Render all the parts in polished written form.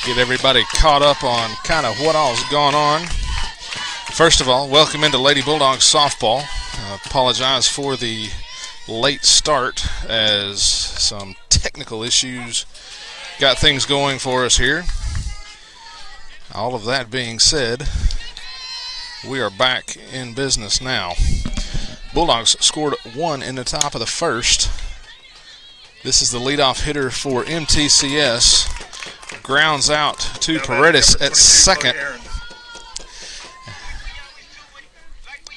Get everybody caught up on kind of what all's gone on. First of all, welcome into Lady Bulldogs softball. Apologize for the late start as some technical issues got things going for us here. All of that being said, we are back in business now. Bulldogs scored one in the top of the first. This is the leadoff hitter for MTCS. Grounds out to Paredes at second.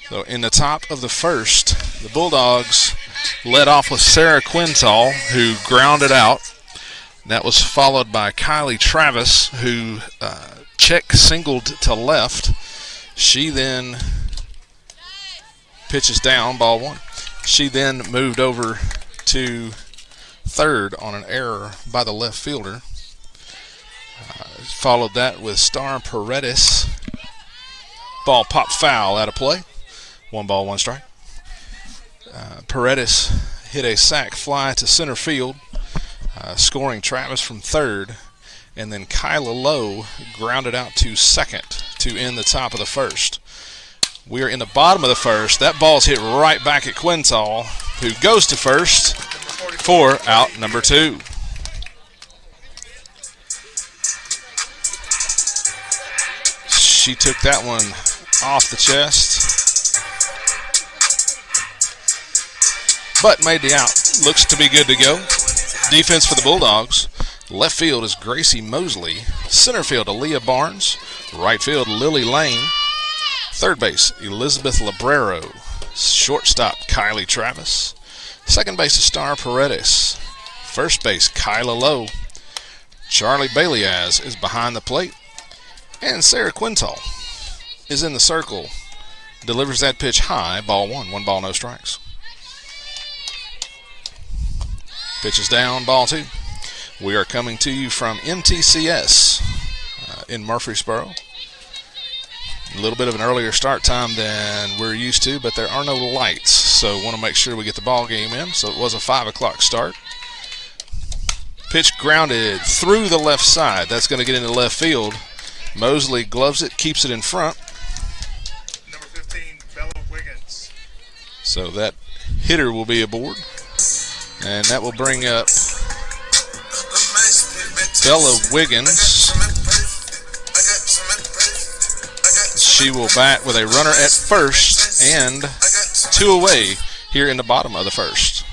So in the top of the first, the Bulldogs led off with Sarah Quintal, who grounded out. That was followed by Kylie Travis, who check singled to left. She then pitches down, ball one. She then moved over to third on an error by the left fielder. Followed that with Star Paredes. Ball popped foul out of play. 1 ball, 1 strike. Paredes hit a sac fly to center field, scoring Travis from third. And then Kyla Lowe grounded out to second to end the top of the first. We are in the bottom of the first. That ball's hit right back at Quintal, who goes to first for out number 2. She took that one off the chest, but made the out. Looks to be good to go. Defense for the Bulldogs. Left field is Gracie Mosley. Center field, Aaliyah Barnes. Right field, Lily Lane. Third base, Elizabeth Librero. Shortstop, Kylie Travis. Second base is Star Paredes. First base, Kyla Lowe. Charlie Baliaz is behind the plate. And Sarah Quintal is in the circle. Delivers that pitch high, ball 1. 1 ball, no strikes. Pitch is down, ball 2. We are coming to you from MTCS in Murfreesboro. A little bit of an earlier start time than we're used to, but there are no lights, so want to make sure we get the ball game in. So it was a 5 o'clock start. Pitch grounded through the left side. That's going to get into left field. Mosley gloves it, keeps it in front. Number 15, Bella Wiggins. So that hitter will be aboard. And that will bring up Bella Wiggins. She will bat with a runner at first and 2 away here in the bottom of the first.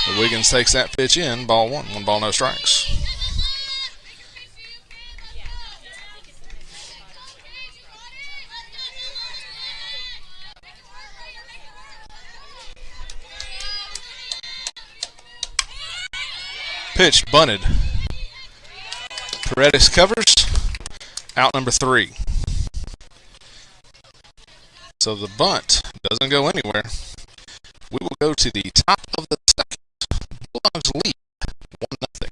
The Wiggins takes that pitch in, ball 1. 1 ball, no strikes. Pitch bunted. Paredes covers. Out number 3. So the bunt doesn't go anywhere. We will go to the top of the second. Bulldogs lead 1-0.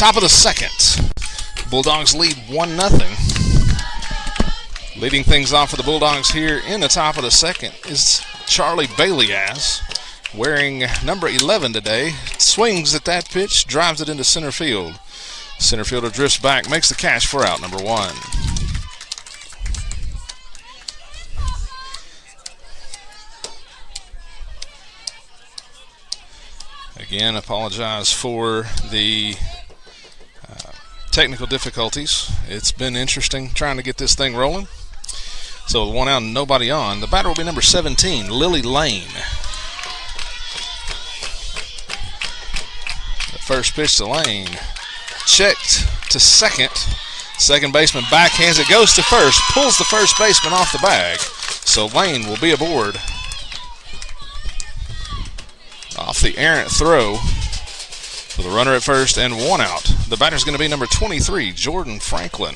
Top of the second. Bulldogs lead 1-0. Leading things off for the Bulldogs here in the top of the second is Charlie Bailey-As, wearing number 11 today. Swings at that pitch, drives it into center field. Center fielder drifts back, makes the catch for out number 1. Again, apologize for the technical difficulties. It's been interesting trying to get this thing rolling. So with 1 out and nobody on, the batter will be number 17, Lily Lane. The first pitch to Lane. Checked to second. Second baseman backhands it, goes to first, pulls the first baseman off the bag. So Lane will be aboard. Off the errant throw with a runner at first and 1 out. The batter's going to be number 23, Jordan Franklin.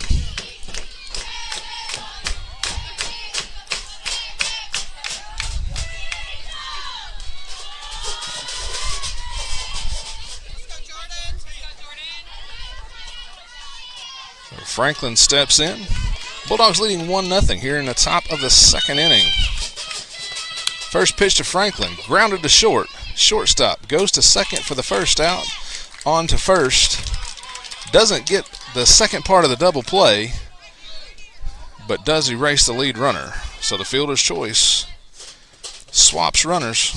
So Franklin steps in. Bulldogs leading 1-0 here in the top of the second inning. First pitch to Franklin, grounded to short. Shortstop goes to second for the first out. On to first. Doesn't get the second part of the double play, but does erase the lead runner. So the fielder's choice swaps runners.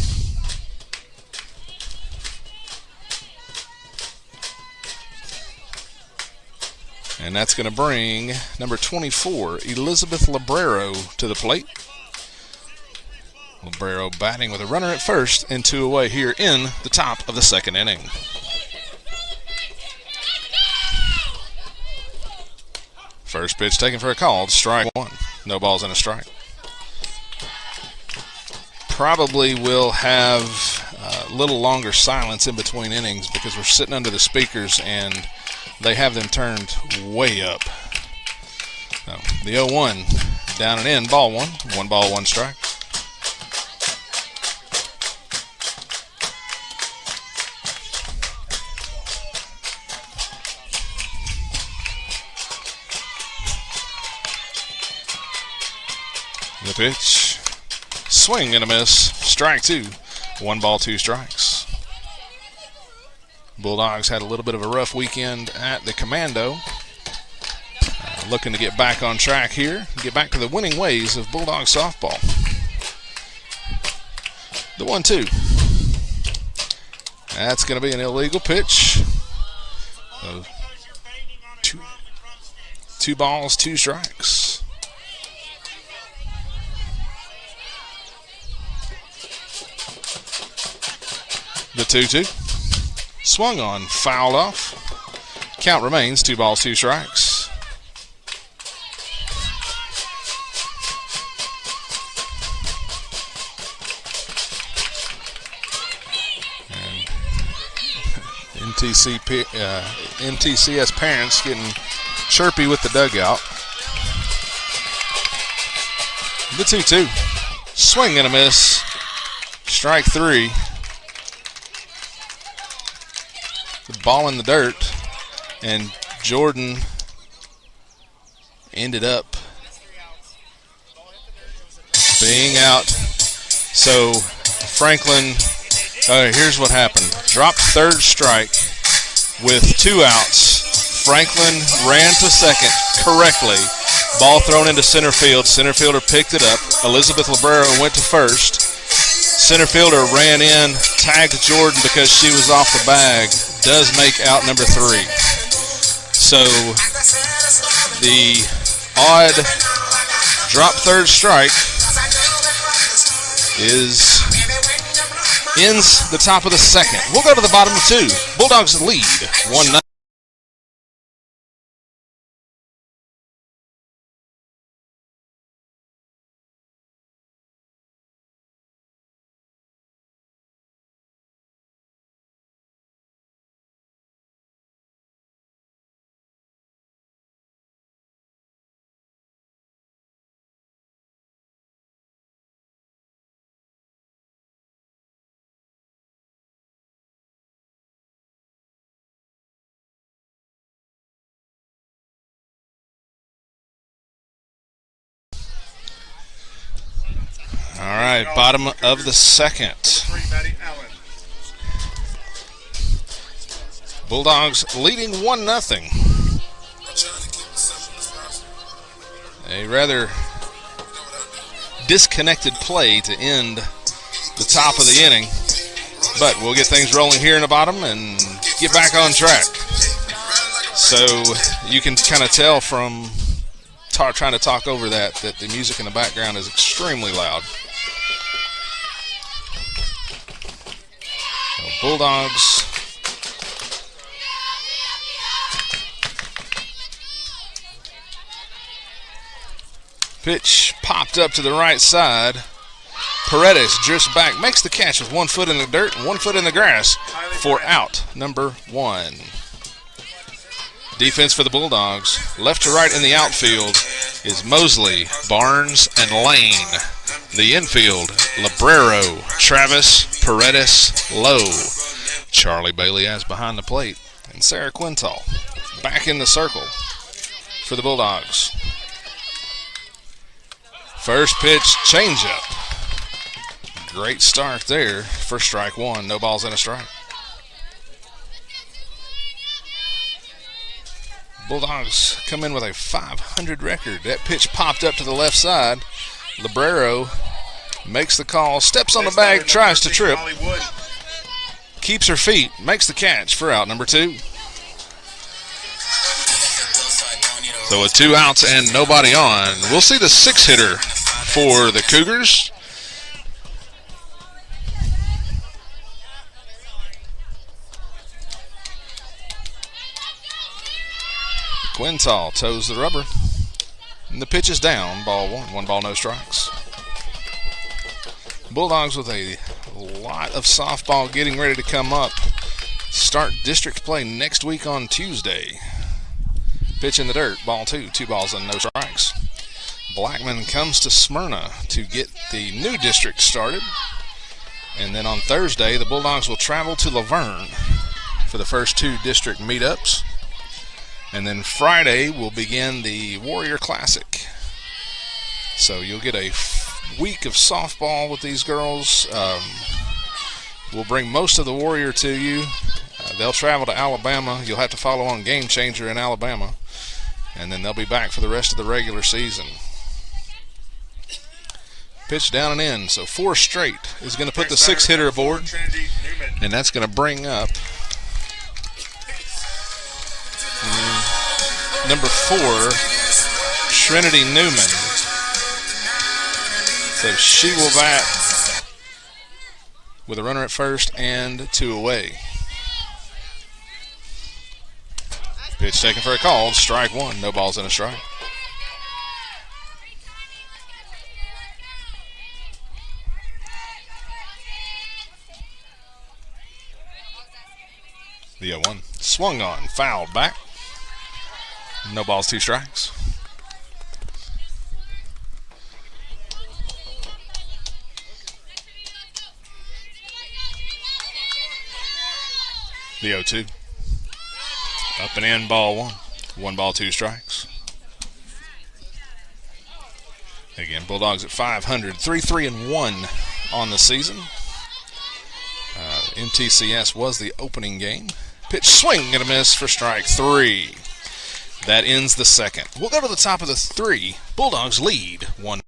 And that's going to bring number 24, Elizabeth Librero, to the plate. Librero batting with a runner at first and 2 away here in the top of the second inning. First pitch taken for a called strike 1. No balls and a strike. Probably will have a little longer silence in between innings because we're sitting under the speakers and they have them turned way up. So the 0-1 down and in, ball 1. 1 ball, 1 strike. The pitch, swing and a miss, strike 2. 1 ball, 2 strikes. Bulldogs had a little bit of a rough weekend at the Commando. Looking to get back on track here, get back to the winning ways of Bulldog softball. The 1-2. That's going to be an illegal pitch. So 2 balls, 2 strikes. The 2-2. Swung on, fouled off. Count remains 2 balls, 2 strikes. And MTCS parents getting chirpy with the dugout. The 2-2. Swing and a miss. Strike 3. The ball in the dirt, and Jordan ended up being out. So Franklin, here's what happened. Dropped third strike with 2 outs. Franklin ran to second correctly. Ball thrown into center field. Center fielder picked it up. Elizabeth Librero went to first. Center fielder ran in, tagged Jordan because she was off the bag. Does make out number 3. So the odd drop third strike ends the top of the second. We'll go to the bottom of 2. Bulldogs lead 1-0. right, bottom of the second. 3, Maddie Allen. Bulldogs leading 1-0. A rather disconnected play to end the top of the inning. But we'll get things rolling here in the bottom and get back on track. So you can kind of tell from trying to talk over that the music in the background is extremely loud. So Bulldogs pitch popped up to the right side. Paredes drifts back, makes the catch with 1 foot in the dirt and 1 foot in the grass for out number 1. Defense for the Bulldogs, left to right in the outfield is Mosley, Barnes, and Lane. The infield, Librero, Travis, Paredes, Lowe. Charlie Bailey as behind the plate, and Sarah Quintal back in the circle for the Bulldogs. First pitch, changeup. Great start there for strike 1. No balls and a strike. Bulldogs come in with a .500 record. That pitch popped up to the left side. Librero makes the call, steps on the bag, tries to trip. Keeps her feet, makes the catch for out number 2. So with 2 outs and nobody on, we'll see the 6-hitter for the Cougars. Quintal toes the rubber. And the pitch is down, ball 1. 1 ball, no strikes. Bulldogs with a lot of softball getting ready to come up. Start district play next week on Tuesday. Pitch in the dirt, ball 2. 2 balls and no strikes. Blackman comes to Smyrna to get the new district started. And then on Thursday, the Bulldogs will travel to Laverne for the first 2 district meetups. And then Friday will begin the Warrior Classic. So you'll get a week of softball with these girls. We'll bring most of the Warrior to you. They'll travel to Alabama. You'll have to follow on Game Changer in Alabama. And then they'll be back for the rest of the regular season. Pitch down and in. So 4 straight is going to put the 6-hitter aboard. And that's going to bring up number 4, Trinity Newman. So she will bat with a runner at first and 2 away. Pitch taken for a call, strike 1, no balls and a strike. The 0-1 swung on, fouled back. No balls, 2 strikes. The 0-2. Up and in, ball 1. 1 ball, 2 strikes. Again, Bulldogs at .500, 3-3-1 on the season. MTCS was the opening game. Pitch swing and a miss for strike 3. That ends the second. We'll go to the top of the 3. Bulldogs lead 1.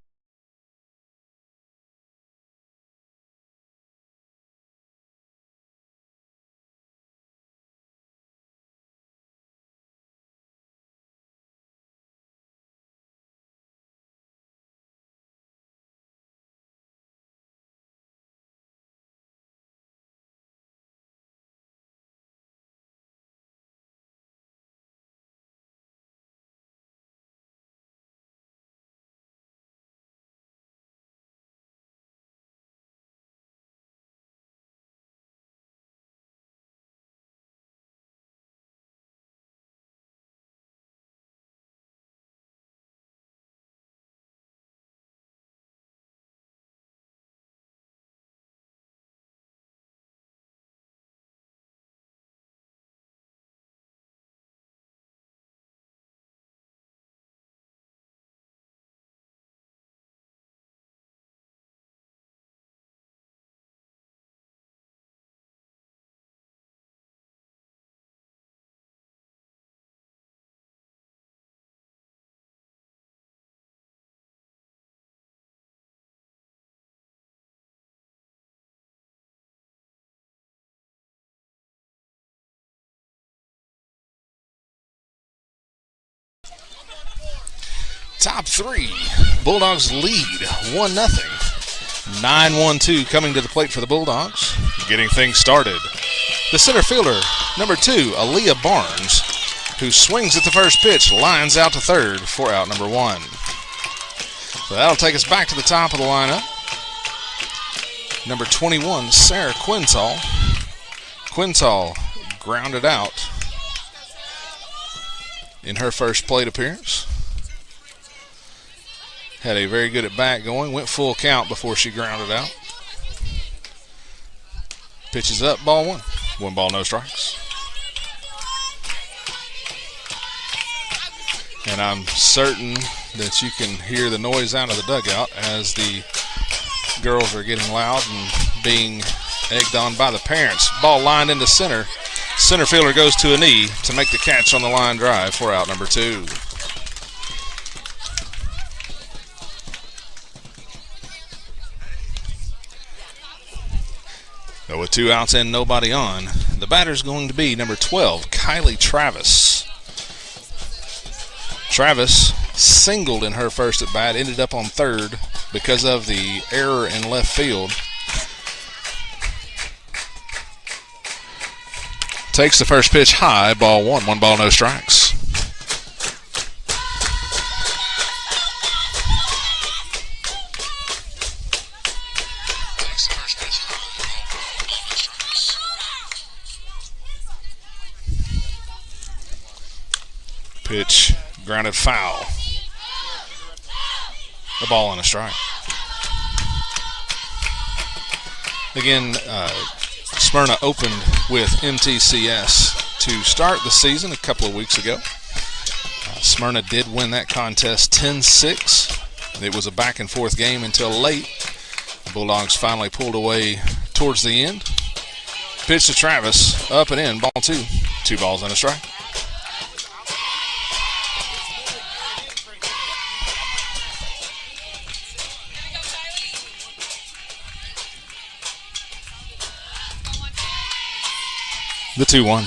Top three. Bulldogs lead 1-0. 9-1-2 coming to the plate for the Bulldogs. Getting things started. The center fielder, number 2, Aaliyah Barnes, who swings at the first pitch, lines out to third for out number 1. So that'll take us back to the top of the lineup. Number 21, Sarah Quintal. Quintal grounded out in her first plate appearance. Had a very good at bat going. Went full count before she grounded out. Pitches up, ball 1. 1 ball, no strikes. And I'm certain that you can hear the noise out of the dugout as the girls are getting loud and being egged on by the parents. Ball lined into center. Center fielder goes to a knee to make the catch on the line drive for out number 2. So with 2 outs and nobody on, the batter's going to be number 12, Kylie Travis. Travis singled in her first at bat, ended up on third because of the error in left field. Takes the first pitch high, ball 1. 1 ball, no strikes. Pitch grounded foul. The ball and a strike. Again, Smyrna opened with MTCS to start the season a couple of weeks ago. Smyrna did win that contest 10-6. It was a back and forth game until late. The Bulldogs finally pulled away towards the end. Pitch to Travis, up and in, ball 2. 2 balls and a strike. The 2-1.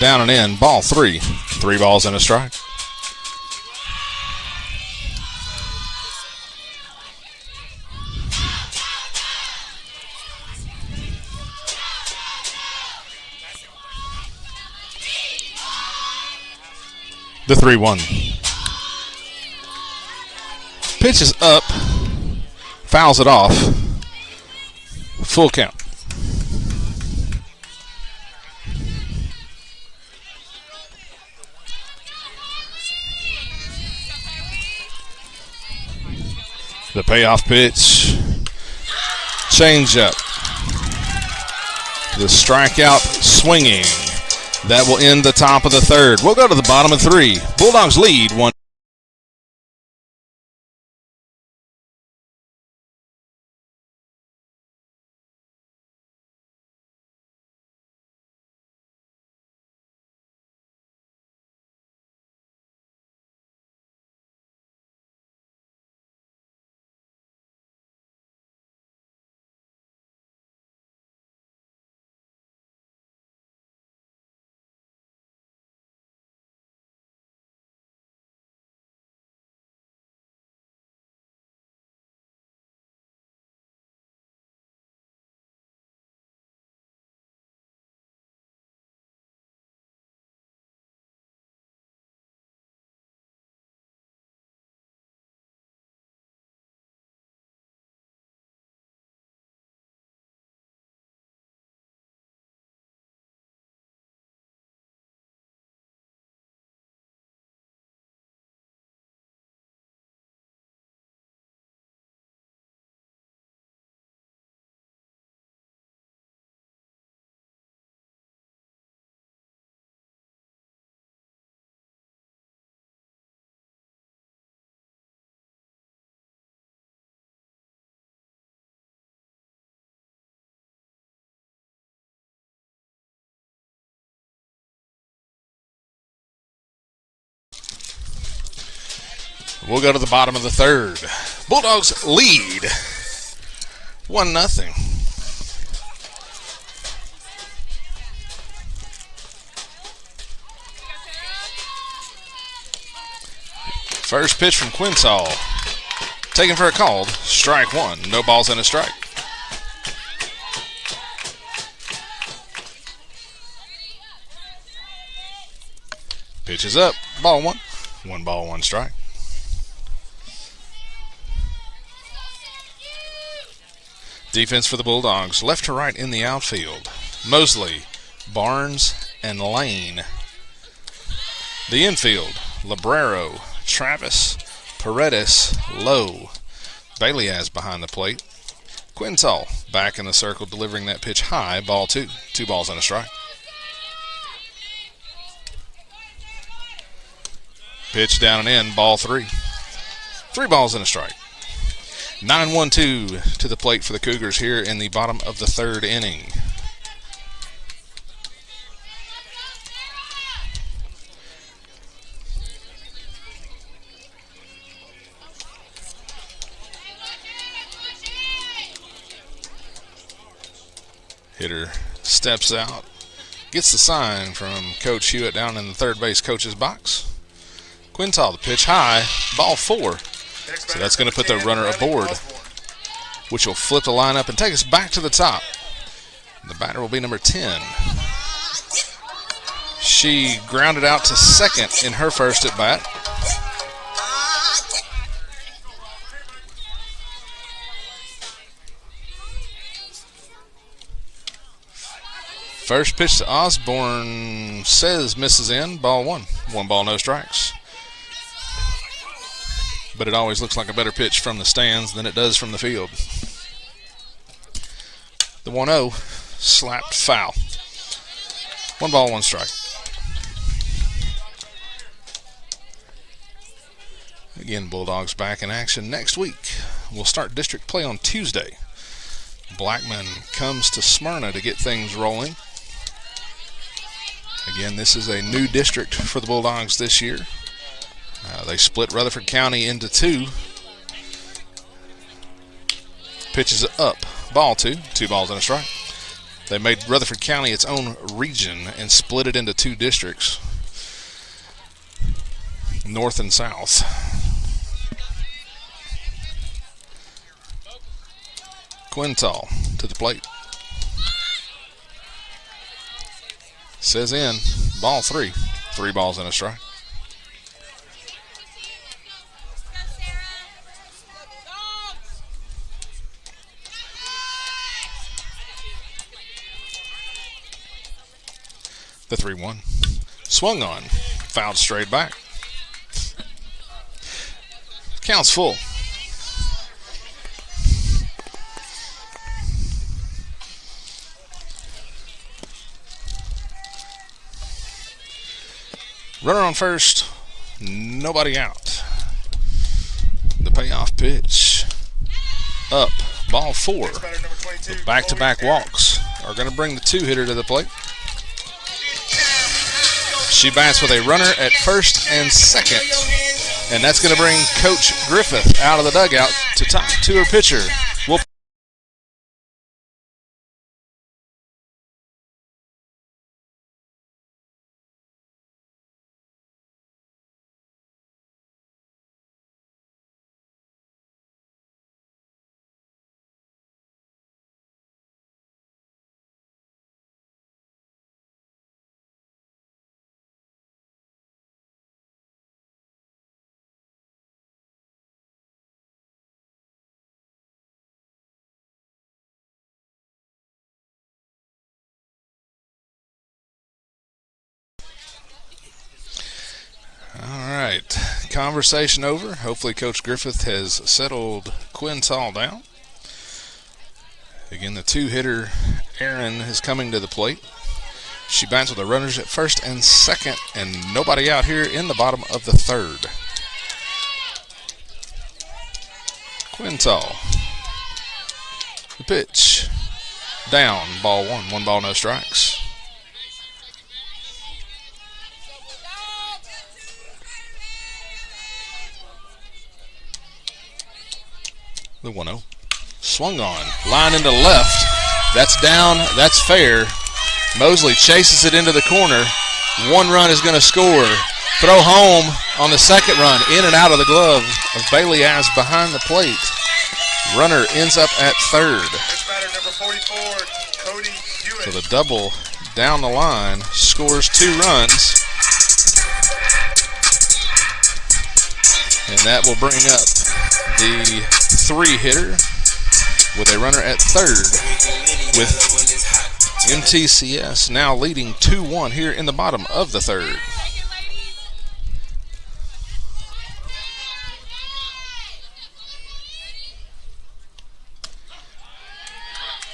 Down and in, ball 3. 3 balls and a strike. The 3-1. Pitch is up. Fouls it off. Full count. The payoff pitch. Change up. The strikeout swinging. That will end the top of the third. We'll go to the bottom of 3. Bulldogs lead 1. We'll go to the bottom of the third. Bulldogs lead 1-0. First pitch from Quintal. Taken for a called strike one. No balls and a strike. Pitch is up. Ball one. 1 ball, 1 strike. Defense for the Bulldogs. Left to right in the outfield. Mosley, Barnes, and Lane. The infield. Librero, Travis, Paredes, Lowe. Bailey has behind the plate. Quintal back in the circle, delivering that pitch high. Ball 2. 2 balls and a strike. Pitch down and in. Ball 3. 3 balls and a strike. 9-1-2 to the plate for the Cougars here in the bottom of the 3rd inning. Hitter steps out, gets the sign from Coach Hewitt down in the third base coach's box. Quintal, the pitch high, ball 4. So that's going to put the runner aboard, which will flip the lineup and take us back to the top. The batter will be number 10. She grounded out to second in her first at bat. First pitch to Osborne says misses in. Ball 1. 1 ball, no strikes. But it always looks like a better pitch from the stands than it does from the field. The 1-0 slapped foul. 1 ball, 1 strike. Again, Bulldogs back in action next week. We'll start district play on Tuesday. Blackman comes to Smyrna to get things rolling. Again, this is a new district for the Bulldogs this year. They split Rutherford County into 2. Pitches up. Ball 2. 2 balls and a strike. They made Rutherford County its own region and split it into 2 districts, north and south. Quintal to the plate. Says in. Ball 3. 3 balls and a strike. The 3-1. Swung on. Fouled straight back. Count's full. Runner on first. Nobody out. The payoff pitch. Up. Ball 4. The back-to-back walks are going to bring the 2-hitter to the plate. She bats with a runner at first and second. And that's going to bring Coach Griffith out of the dugout to talk to her pitcher. Conversation over. Hopefully Coach Griffith has settled Quintal down. Again, the 2-hitter Aaron is coming to the plate. She bats with the runners at first and second and nobody out here in the bottom of the 3rd. Quintal. The pitch. Down. Ball 1. 1 ball, no strikes. The 1-0. Swung on. Line into left. That's down. That's fair. Mosley chases it into the corner. 1 run is going to score. Throw home on the second run, in and out of the glove of Bailey as behind the plate. Runner ends up at third. Next batter, number 44, Cody Hewitt. So the double down the line scores 2 runs. And that will bring up the 3-hitter with a runner at third, with MTCS now leading 2-1 here in the bottom of the third.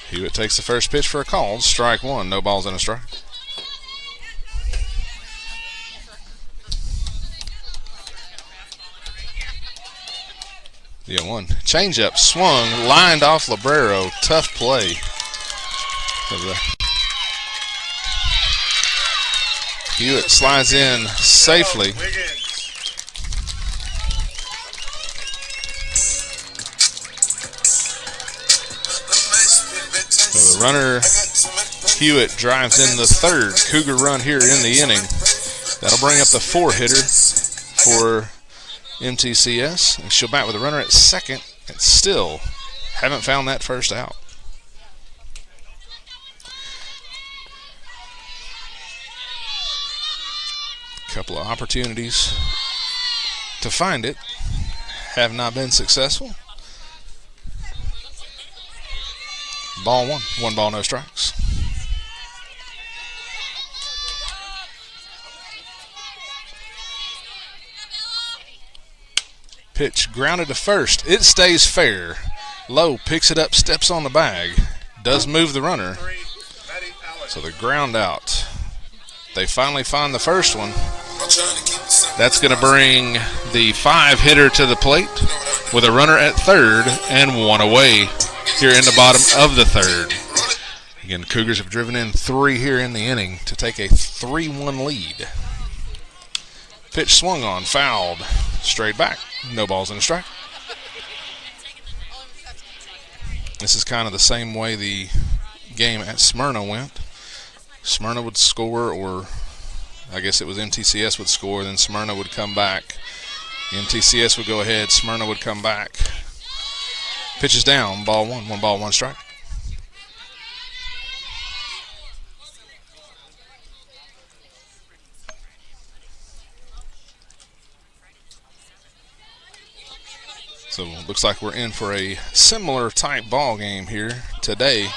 Hewitt takes the first pitch for a call. Strike 1, no balls and a strike. The 0-1. Changeup swung, lined off Librero. Tough play. Hewitt slides in safely. So the runner, Hewitt, drives in the third Cougar run here in the inning. That'll bring up the 4-hitter for MTCS. And she'll bat with a runner at second. And still haven't found that first out. Couple of opportunities to find it. Have not been successful. Ball 1. 1 ball, no strikes. Pitch grounded to first. It stays fair. Lowe picks it up, steps on the bag. Does move the runner. So the ground out. They finally find the first one. That's going to bring the 5-hitter to the plate with a runner at third and 1 away here in the bottom of the third. Again, the Cougars have driven in 3 here in the inning to take a 3-1 lead. Pitch swung on, fouled, straight back. No balls and a strike. This is kind of the same way the game at Smyrna went. Smyrna would score, or I guess it was MTCS would score, then Smyrna would come back. MTCS would go ahead, Smyrna would come back. Pitches down, ball 1. 1 ball, 1 strike. So looks like we're in for a similar type ball game here today.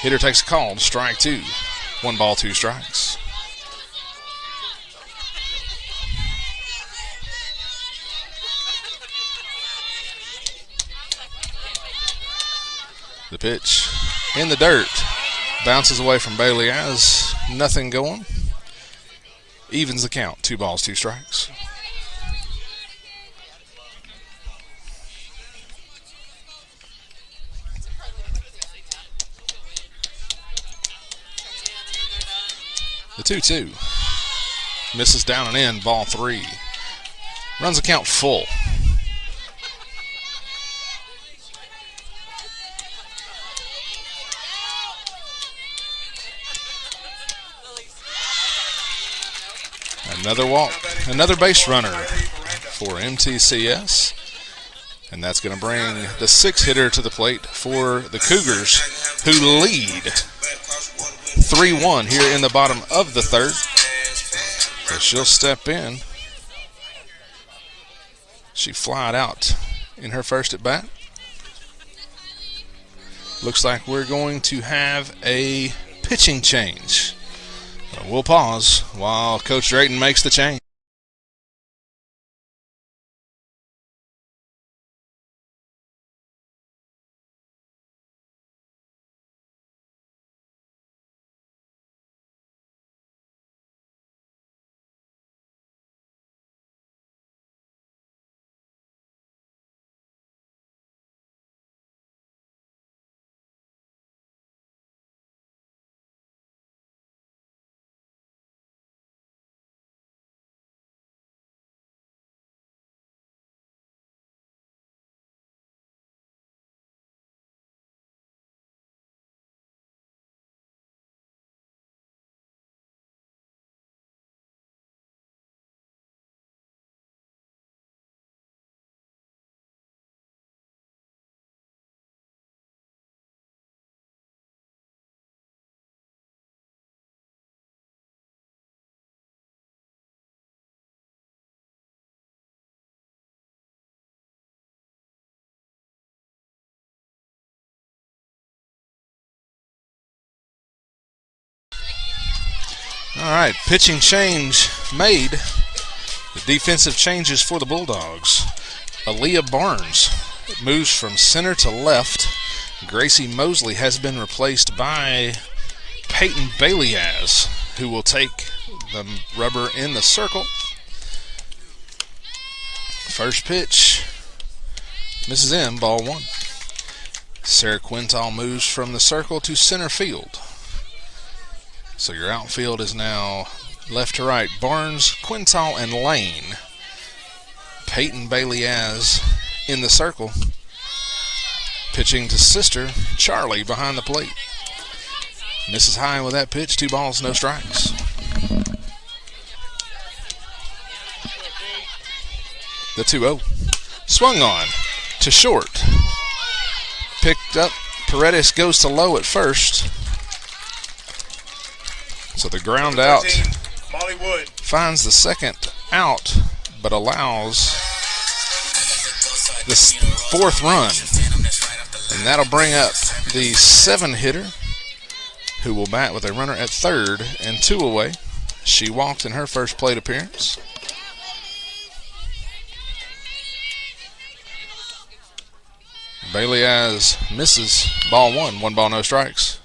Hitter takes a call, strike 2. 1 ball, 2 strikes. The pitch in the dirt. Bounces away from Bailey as nothing going. Evens the count. 2 balls, 2 strikes. The 2-2. Misses down and in, ball 3. Runs the count full. Another walk, another base runner for MTCS. And that's going to bring the 6-hitter to the plate for the Cougars, who lead 3-1 here in the bottom of the third. So she'll step in. She flied out in her first at bat. Looks like we're going to have a pitching change. We'll pause while Coach Drayton makes the change. All right, pitching change made. The defensive changes for the Bulldogs. Aaliyah Barnes moves from center to left. Gracie Mosley has been replaced by Peyton Baileyaz, who will take the rubber in the circle. First pitch, Mrs. M, ball one. Sarah Quintal moves from the circle to center field. So your outfield is now left to right. Barnes, Quintal, and Lane. Peyton Baileyaz in the circle. Pitching to sister, Charlie, behind the plate. Misses high with that pitch. 2 balls, no strikes. The 2-0. Swung on to short. Picked up. Paredes goes to low at first. So the ground out finds the second out, but allows the 4th run. And that'll bring up the 7-hitter, who will bat with a runner at third and 2 away. She walked in her first plate appearance. Baileyaz misses, ball 1, 1 ball, no strikes.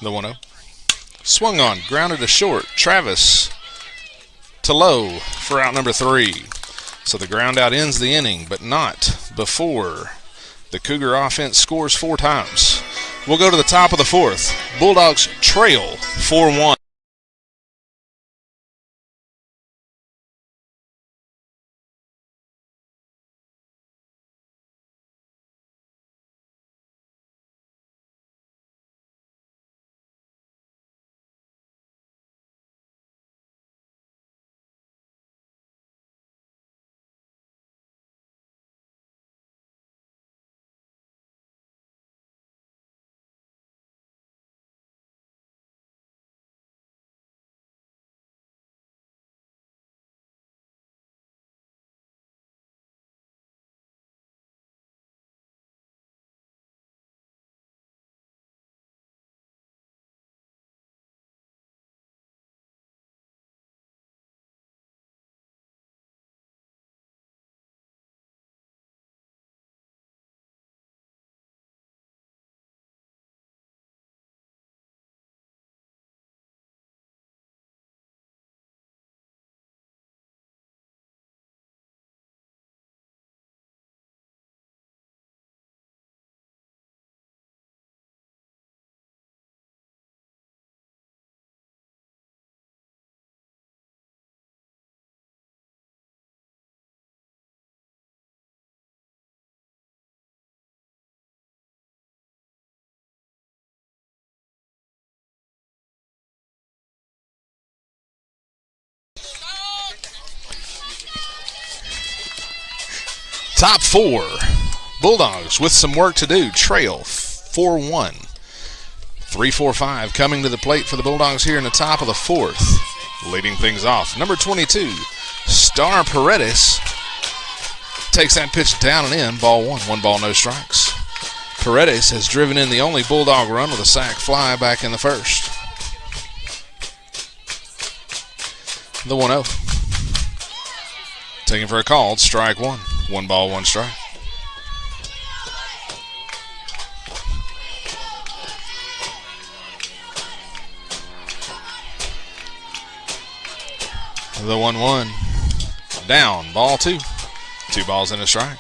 The 1-0. Swung on, grounded to short. Travis to low for out number 3. So the ground out ends the inning, but not before the Cougar offense scores 4 times. We'll go to the top of the 4th. Bulldogs trail 4-1. Top 4. Bulldogs with some work to do. Trail 4-1. 3-4-5 coming to the plate for the Bulldogs here in the top of the 4th. Leading things off, number 22, Star Paredes. Takes that pitch down and in. Ball 1. 1 ball, no strikes. Paredes has driven in the only Bulldog run with a sac fly back in the first. The 1-0. Taking for a call, strike 1. 1 ball, 1 strike. The 1-1. Down, ball 2. 2 balls and a strike.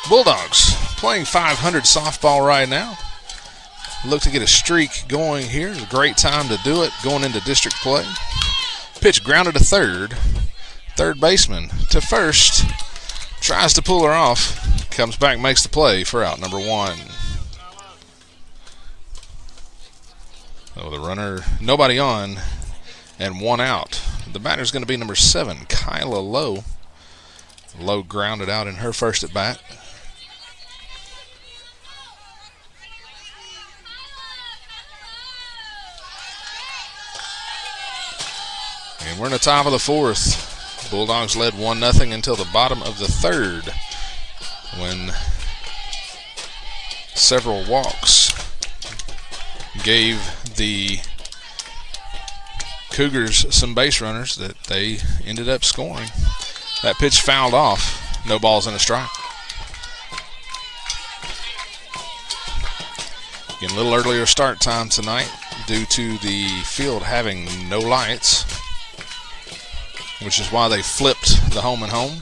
Bulldogs playing 500 softball right now. Look to get a streak going here. It's a great time to do it going into district play. Pitch grounded to third. Third baseman to first. Tries to pull her off. Comes back, makes the play for out number 1. Oh, the runner, nobody on, and 1 out. The batter's going to be number 7, Kyla Lowe. Lowe grounded out in her first at bat. And we're in the top of the fourth. Bulldogs led 1-0 until the bottom of the third, when several walks gave the Cougars some base runners that they ended up scoring. That pitch fouled off. No balls and a strike. Again, a little earlier start time tonight due to the field having no lights, which is why they flipped the home and home.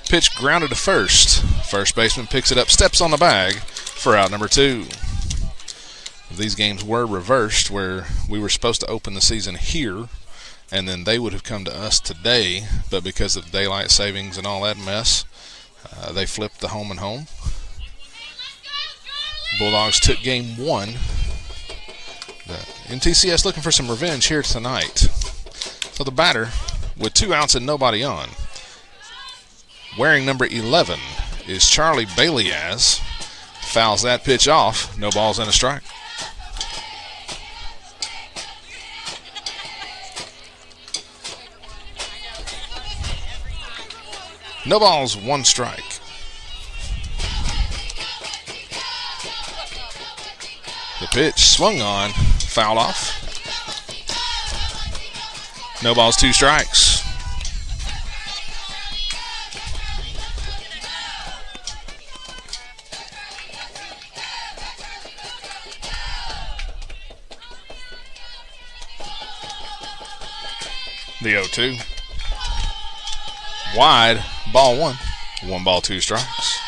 Pitch grounded to first. First baseman picks it up, steps on the bag for out number 2. These games were reversed, where we were supposed to open the season here, and then they would have come to us today, but because of daylight savings and all that mess, they flipped the home and home. Bulldogs took game 1. The MTCS looking for some revenge here tonight. So the batter, with 2 outs and nobody on, wearing number 11, is Charlie Baileyaz. Fouls that pitch off. No balls and a strike. No balls, 1 strike. The pitch swung on, foul off. No balls, 2 strikes. The 0-2. Wide, ball 1. 1 ball, 2 strikes.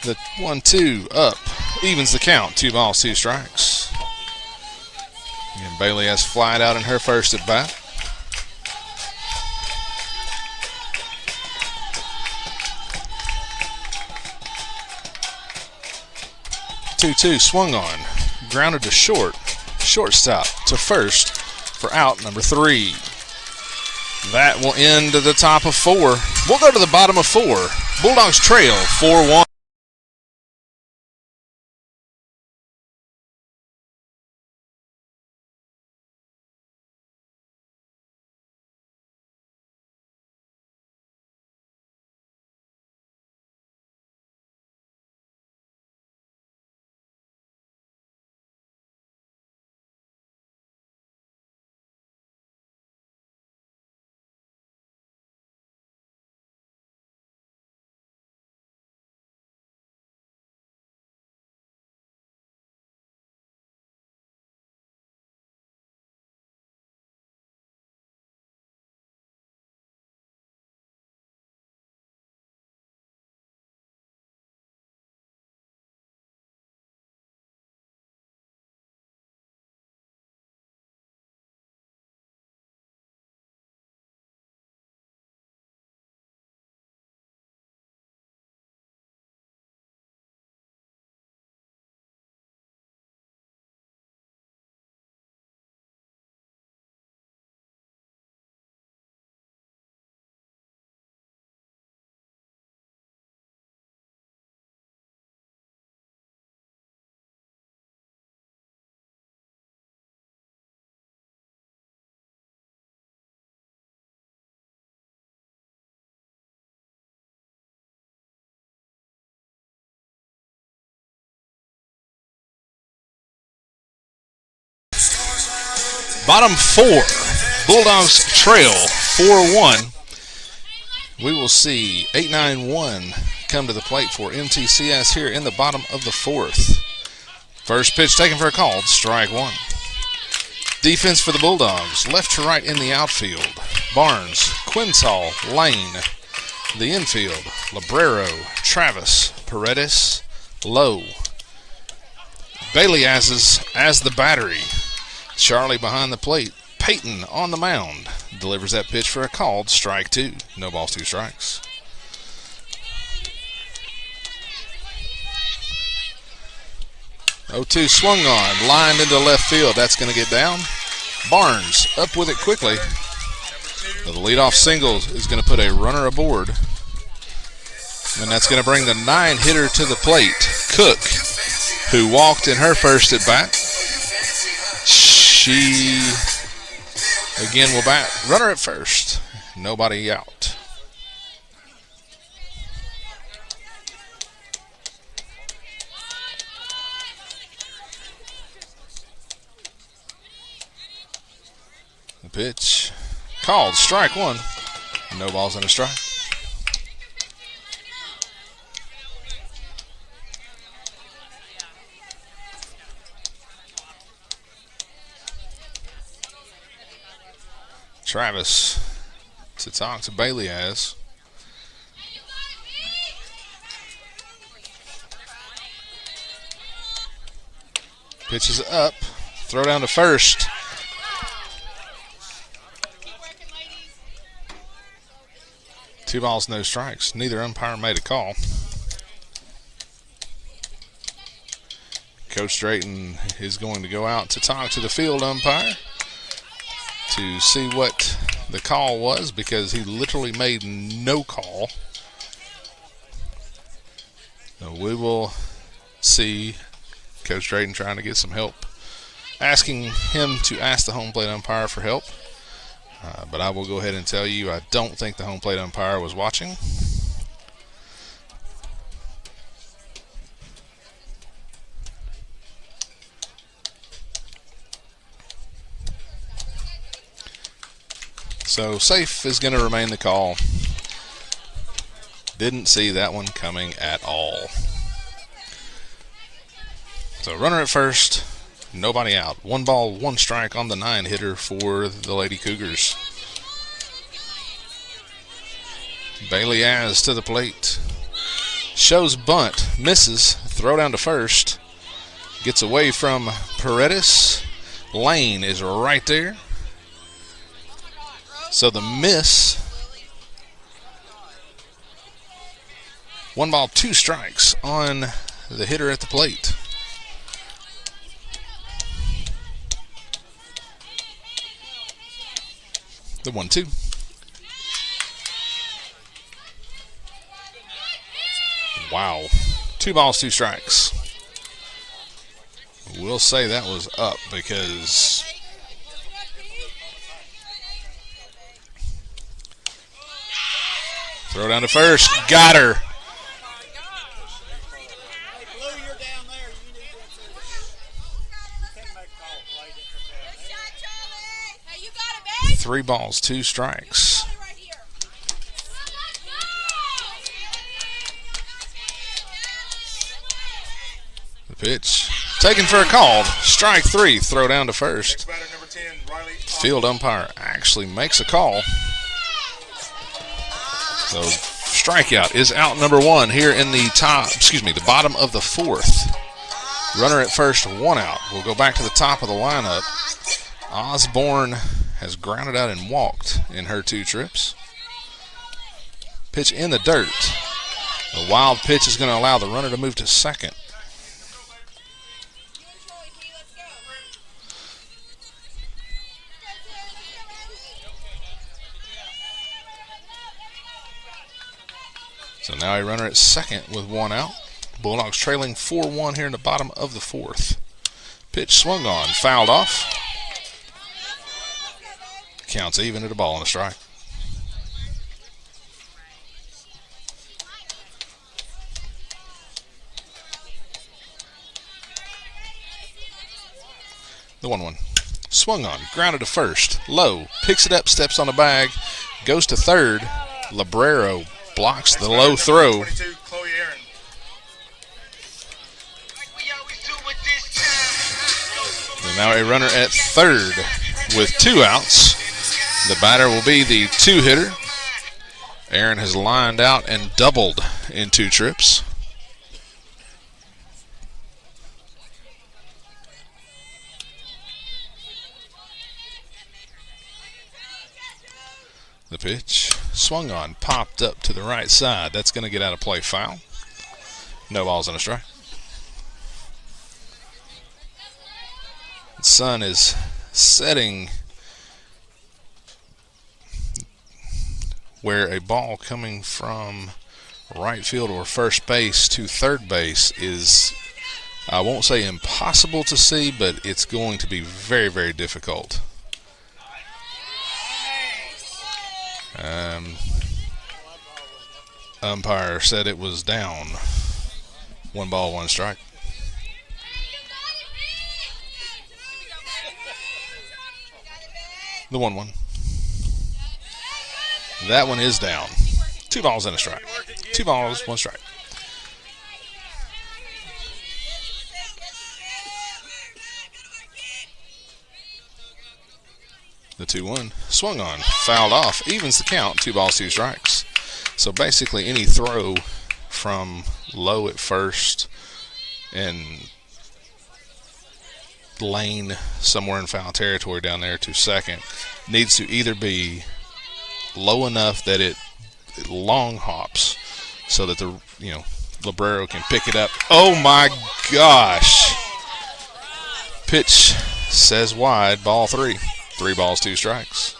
The 1-2 up, evens the count. 2 balls, 2 strikes. And Bailey has flied out in her first at bat. Two swung on, grounded to shortstop to first for out number 3. That will end to the top of 4. We'll go to the bottom of 4. Bulldogs trail 4-1. Bottom 4. Bulldogs trail 4-1. We will see 8-9-1 come to the plate for MTCS here in the bottom of the 4th. First pitch taken for a call, strike 1. Defense for the Bulldogs, left to right in the outfield. Barnes, Quintal, Lane. The infield, Librero, Travis, Paredes, Lowe. Bailey as the battery. Charlie behind the plate. Peyton on the mound. Delivers that pitch for a called strike 2. No balls, 2 strikes. Oh-2 swung on. Lined into left field. That's going to get down. Barnes up with it quickly. So the leadoff single is going to put a runner aboard. And that's going to bring the 9-hitter to the plate. Cook, who walked in her first at bat. She, again, will bat. Runner at first. Nobody out. The pitch called. Strike one. No balls and a strike. Travis to talk to Bailey as. Pitch is up. Throw down to first. Two balls, no strikes. Neither umpire made a call. Coach Drayton is going to go out to talk to the field umpire to see what the call was, because he literally made no call. So we will see Coach Drayton trying to get some help, asking him to ask the home plate umpire for help. But I will go ahead and tell you, I don't think the home plate umpire was watching. So safe is going to remain the call. Didn't see that one coming at all. So runner at first, nobody out. 1 ball, 1 strike on the 9-hitter for the Lady Cougars. Bailey Az to the plate. Shows bunt, misses, throw down to first. Gets away from Paredes. Lane is right there. So the miss. 1 ball, 2 strikes on the hitter at the plate. The 1-2. Wow. 2 balls, 2 strikes. We'll say that was up because throw down to first. Got her. 3 balls, 2 strikes. The pitch taken for a call. Strike 3. Throw down to first. Field umpire actually makes a call. So strikeout is out number 1 here in the bottom of the 4th. Runner at first, 1 out. We'll go back to the top of the lineup. Osborne has grounded out and walked in her 2 trips. Pitch in the dirt. The wild pitch is going to allow the runner to move to second. So now a runner at second with 1 out. Bulldogs trailing 4-1 here in the bottom of the 4th. Pitch swung on, fouled off. Counts even at a ball and a strike. The 1-1. Swung on, grounded to first. Low, picks it up, steps on the bag, goes to third. Librero blocks the low throw. And now a runner at third with 2 outs. The batter will be the 2-hitter. Aaron has lined out and doubled in 2 trips. The pitch swung on, popped up to the right side. That's going to get out of play, foul. No balls and a strike. The sun is setting where a ball coming from right field or first base to third base is, I won't say impossible to see, but it's going to be very, very difficult. Umpire said it was down. 1 ball, 1 strike. The 1-1. That one is down. 2 balls and a strike. 2 balls, 1 strike. The 2-1 swung on, fouled off, evens the count. 2 balls, 2 strikes. So basically, any throw from low at first and lane somewhere in foul territory down there to second needs to either be low enough that it long hops so that the Librero can pick it up. Oh my gosh! Pitch says wide, ball 3. 3 balls, 2 strikes.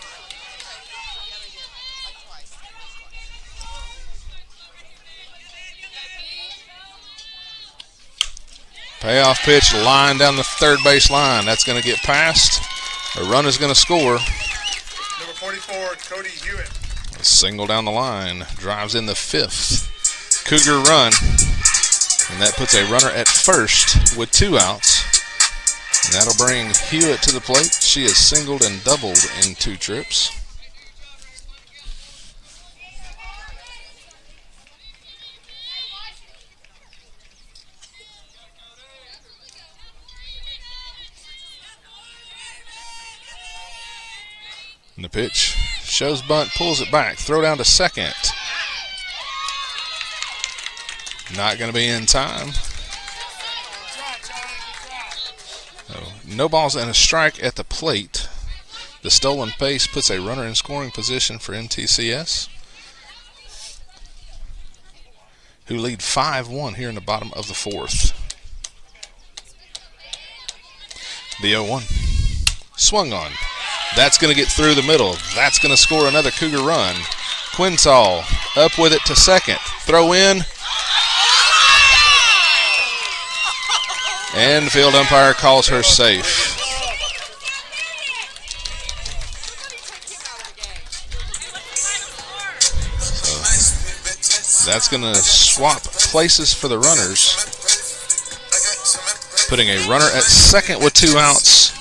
Payoff pitch, line down the third base line. That's going to get past. A run is going to score. Number 44, Cody Hewitt. A single down the line. Drives in the 5th Cougar run. And that puts a runner at first with 2 outs. And that'll bring Hewitt to the plate. She has singled and doubled in 2 trips. And the pitch shows bunt, pulls it back, throw down to second. Not going to be in time. So, no balls and a strike at the plate. The stolen base puts a runner in scoring position for MTCS, who lead 5-1 here in the bottom of the 4th. The 0-1 swung on. That's going to get through the middle. That's going to score another Cougar run. Quintal up with it to second. Throw in. And the field umpire calls her safe. So that's going to swap places for the runners, putting a runner at second with 2 outs.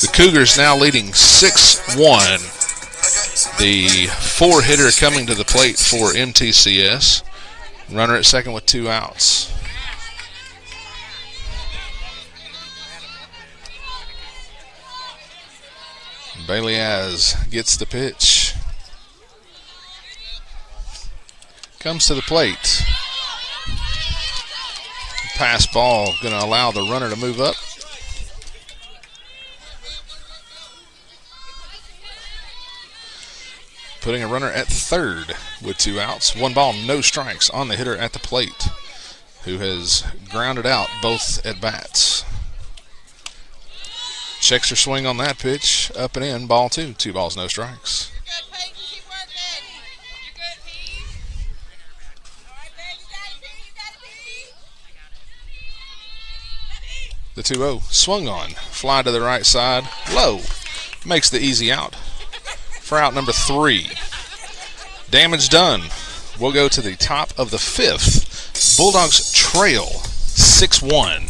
The Cougars now leading 6-1. The 4-hitter coming to the plate for MTCS. Runner at second with 2 outs. Bailey-Az gets the pitch. Comes to the plate. Pass ball going to allow the runner to move up. Putting a runner at third with 2 outs. 1 ball, no strikes on the hitter at the plate, who has grounded out both at bats. Checks her swing on that pitch. Up and in, ball 2. 2 balls, no strikes. The 2-0 swung on. Fly to the right side. Low. Makes the easy out for out number 3. Damage done. We'll go to the top of the 5th. Bulldogs trail 6-1.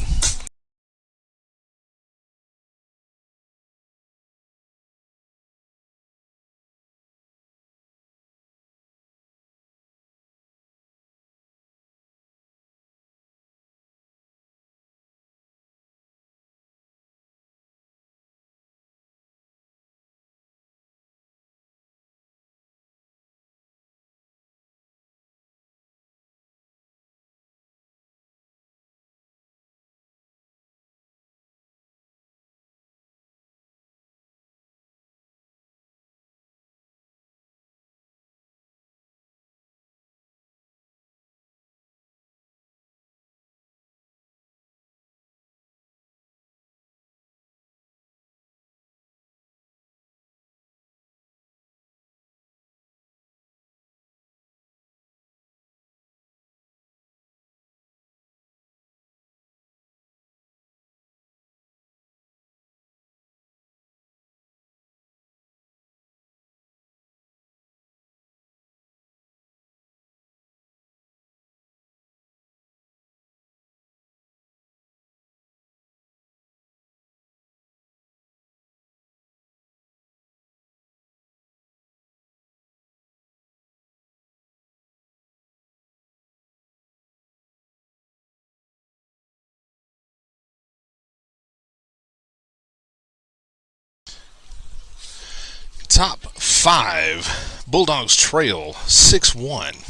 top 5. Bulldogs trail 6-1.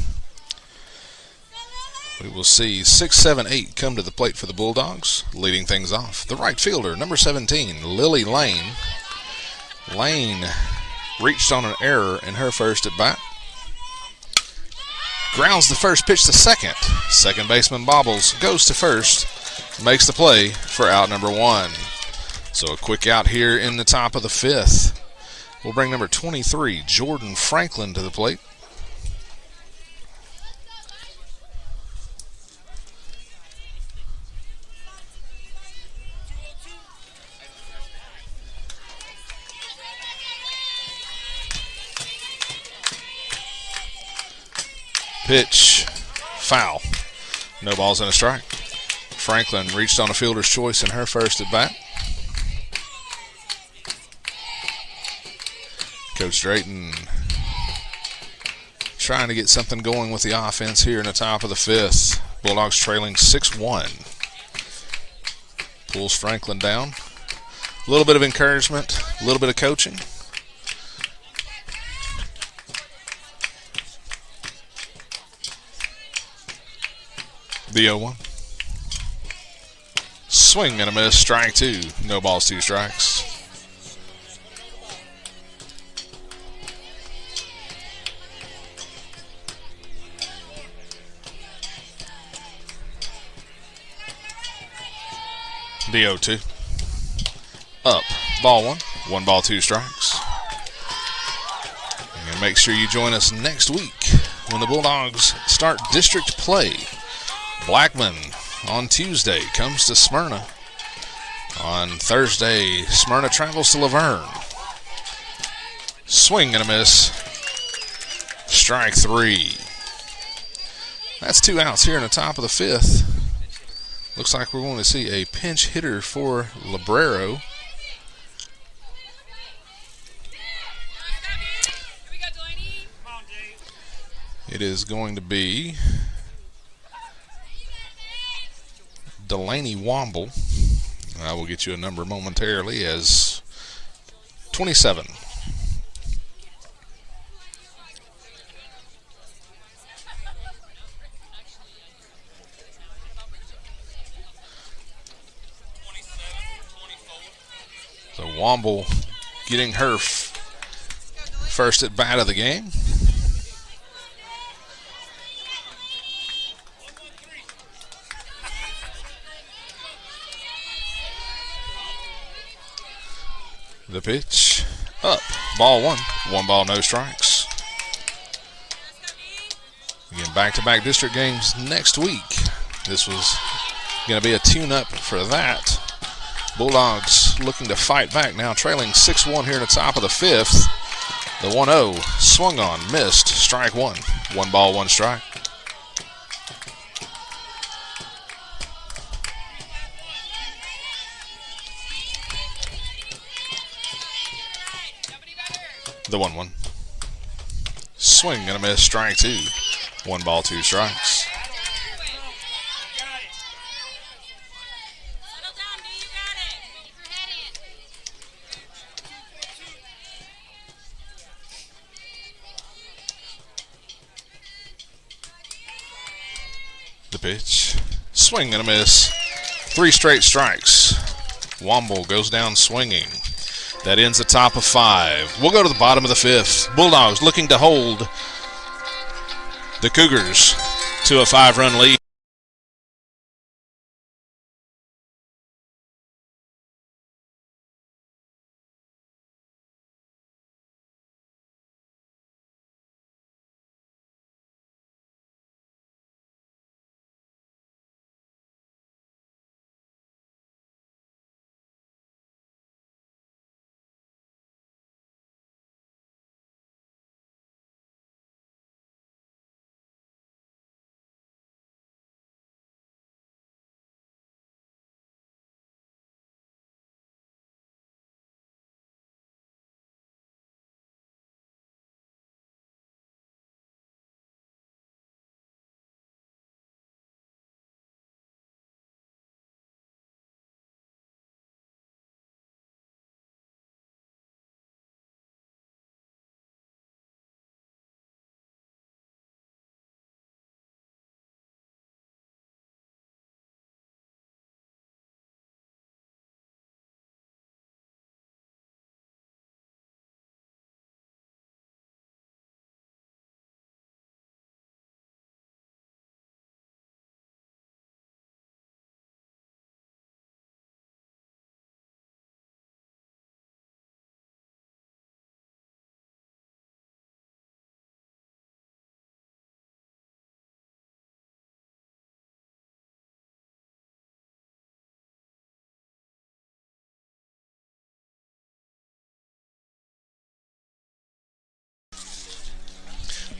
We will see 6, 7, 8 come to the plate for the Bulldogs. Leading things off, the right fielder, number 17, Lily Lane. Lane reached on an error in her first at bat. Grounds the first pitch to second. Second baseman bobbles, goes to first, makes the play for out number 1. So a quick out here in the top of the 5th. We'll bring number 23, Jordan Franklin, to the plate. Pitch, foul. No balls and a strike. Franklin reached on a fielder's choice in her first at bat. Coach Drayton trying to get something going with the offense here in the top of the 5th. Bulldogs trailing 6-1. Pulls Franklin down. A little bit of encouragement, a little bit of coaching. The 0-1. Swing and a miss, strike 2. No balls, 2 strikes. The 0-2. Up, ball 1. 1 ball, 2 strikes. And make sure you join us next week when the Bulldogs start district play. Blackman on Tuesday comes to Smyrna. On Thursday, Smyrna travels to Laverne. Swing and a miss. Strike 3. That's 2 outs here in the top of the 5th. Looks like we're going to see a pinch hitter for Librero. It is going to be Delaney Womble. I will get you a number momentarily as 27. So Womble getting her first at bat of the game. The pitch, up, ball 1. 1 ball, no strikes. Again, back-to-back district games next week. This was going to be a tune-up for that. Bulldogs looking to fight back now, trailing 6-1 here in the top of the 5th. The 1-0 swung on, missed, strike 1. 1 ball, 1 strike. The 1-1. Swing and a miss, strike 2. 1 ball, 2 strikes. The pitch. Swing and a miss. 3 straight strikes. Womble goes down swinging. That ends the top of 5. We'll go to the bottom of the 5th. Bulldogs looking to hold the Cougars to a 5-run lead.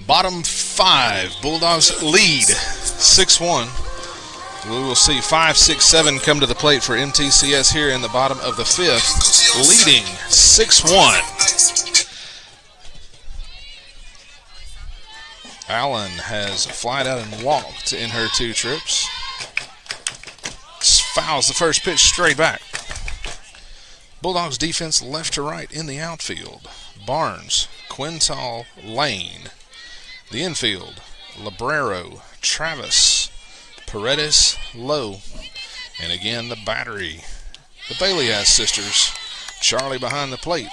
Bottom 5, Bulldogs lead 6-1. We will see 5, 6, 7 come to the plate for MTCS here in the bottom of the 5th, leading 6-1. Allen has flied out and walked in her 2 trips. Fouls the first pitch straight back. Bulldogs defense left to right in the outfield. Barnes, Quintal, Lane. The infield, Librero, Travis, Paredes, Lowe. And again the battery, the Bailey-Ass sisters. Charlie behind the plate.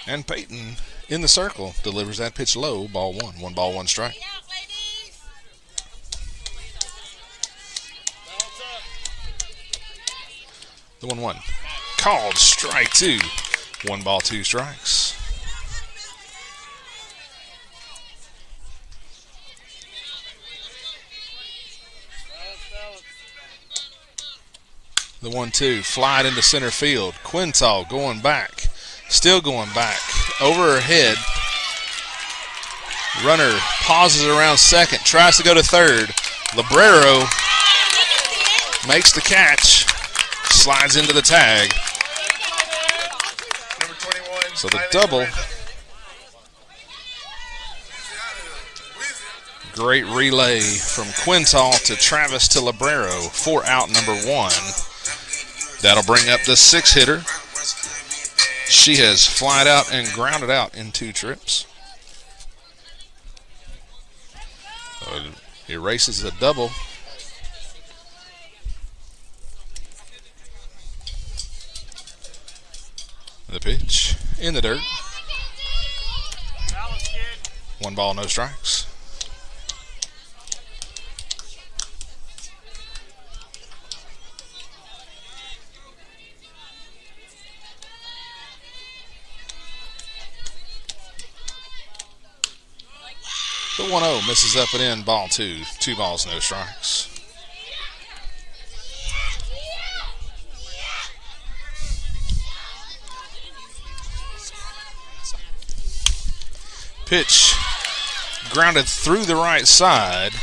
And Peyton in the circle delivers that pitch low, ball 1. 1 ball, 1 strike. The 1-1. Called strike 2. 1 ball, 2 strikes. The 1-2. Flied into center field. Quintal going back. Still going back. Over her head. Runner pauses around second. Tries to go to third. Librero makes the catch. Slides into the tag. Number 21. So the double. Great relay from Quintal to Travis to Librero. 4 out, number 1. That'll bring up the 6-hitter. She has flied out and grounded out in 2 trips. Erases the double. The pitch in the dirt. 1 ball, no strikes. The 1-0 misses up and in, ball 2. 2 balls, no strikes. Pitch grounded through the right side.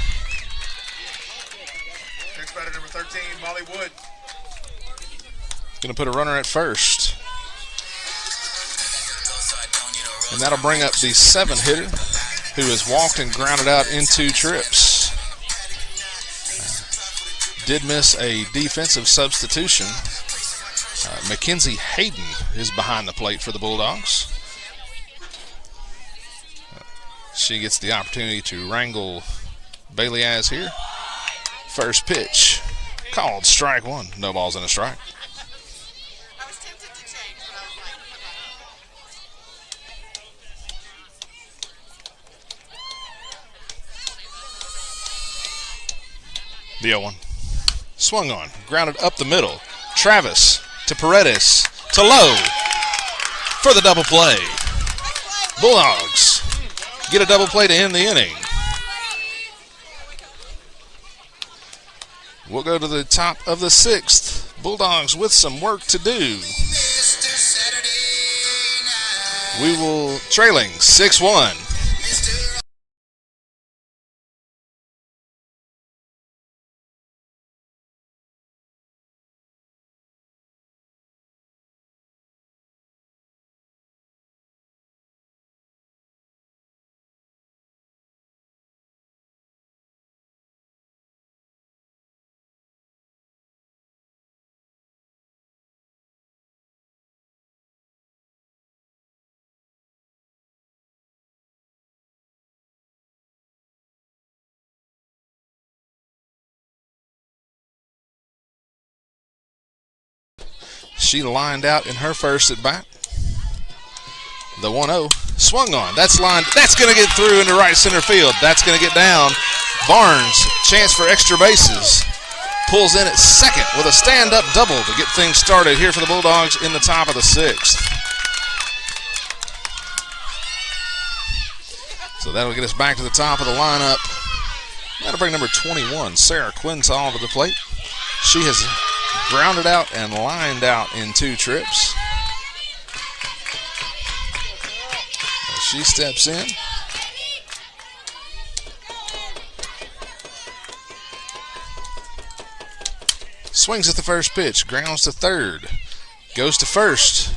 Next batter, number 13, Molly Wood. Going to put a runner at first. And that'll bring up the 7-hitter, who has walked and grounded out in 2 trips. Did miss a defensive substitution. Mackenzie Hayden is behind the plate for the Bulldogs. She gets the opportunity to wrangle Bailey-As here. First pitch, called strike 1. No balls and a strike. I was tempted to change, but I was like, The 0-1. Swung on, grounded up the middle. Travis to Paredes to Lowe for the double play. Bulldogs get a double play to end the inning. We'll go to the top of the 6th. Bulldogs with some work to do. We will trailing 6-1. She lined out in her first at bat. The 1-0 swung on. That's lined. That's going to get through into right center field. That's going to get down. Barnes, chance for extra bases. Pulls in at second with a stand-up double to get things started here for the Bulldogs in the top of the 6th. So that'll get us back to the top of the lineup. That'll bring number 21, Sarah Quintal, to the plate. She has grounded out and lined out in 2 trips. She steps in. Swings at the first pitch. Grounds to third. Goes to first.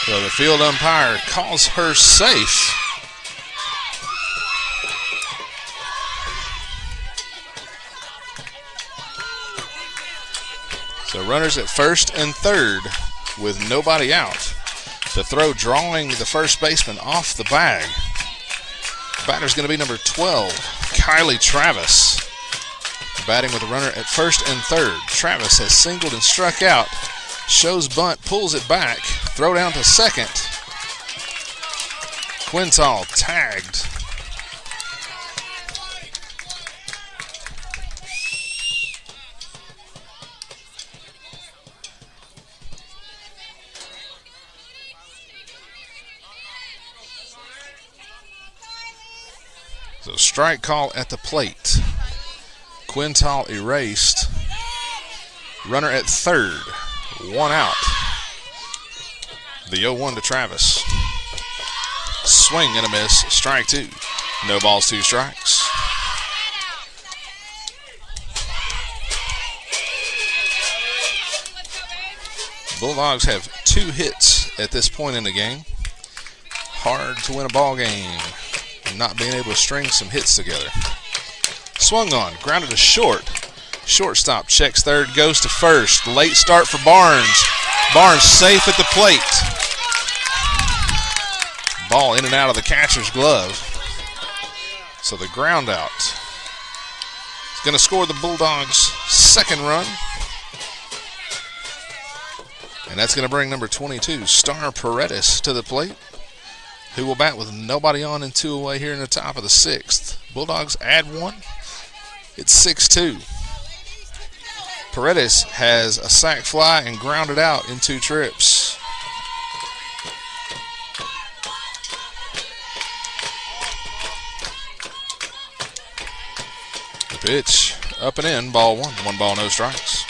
So the field umpire calls her safe. So runners at first and third with nobody out. The throw drawing the first baseman off the bag. Batter's going to be number 12, Kylie Travis. Batting with a runner at first and third. Travis has singled and struck out. Shows bunt, pulls it back. Throw down to second. Quintal tagged. So strike call at the plate. Quintal erased. Runner at third. One out. The 0-1 to Travis. Swing and a miss. Strike two. No balls, two strikes. Bulldogs have 2 hits at this point in the game. Hard to win a ball game. Not being able to string some hits together. Swung on, grounded to short. Shortstop checks third, goes to first. Late start for Barnes. Barnes safe at the plate. Ball in and out of the catcher's glove. So the ground out is going to score the Bulldogs' second run. And that's going to bring number 22, Star Paredes, to the plate, who will bat with nobody on and 2 away here in the top of the 6th. Bulldogs add 1. It's 6-2. Paredes has a sac fly and grounded out in 2 trips. The pitch up and in, ball 1. 1 ball, no strikes.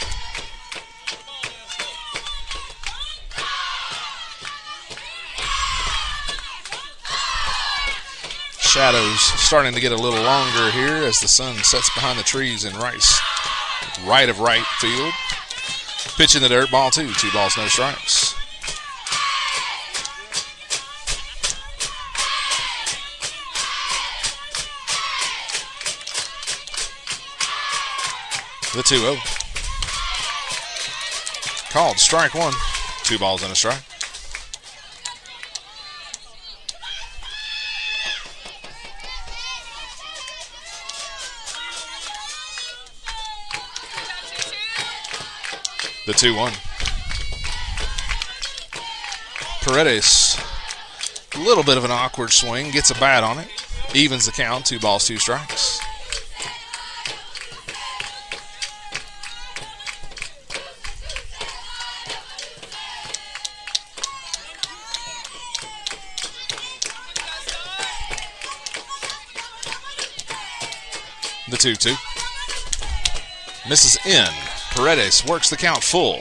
Shadows starting to get a little longer here as the sun sets behind the trees in right of right field. Pitch in the dirt, ball 2. 2 balls, no strikes. The 2-0. Called strike 1. 2 balls and a strike. The 2-1. Paredes, a little bit of an awkward swing, gets a bat on it, evens the count, 2 balls, 2 strikes. The 2-2. Misses in. Paredes works the count full.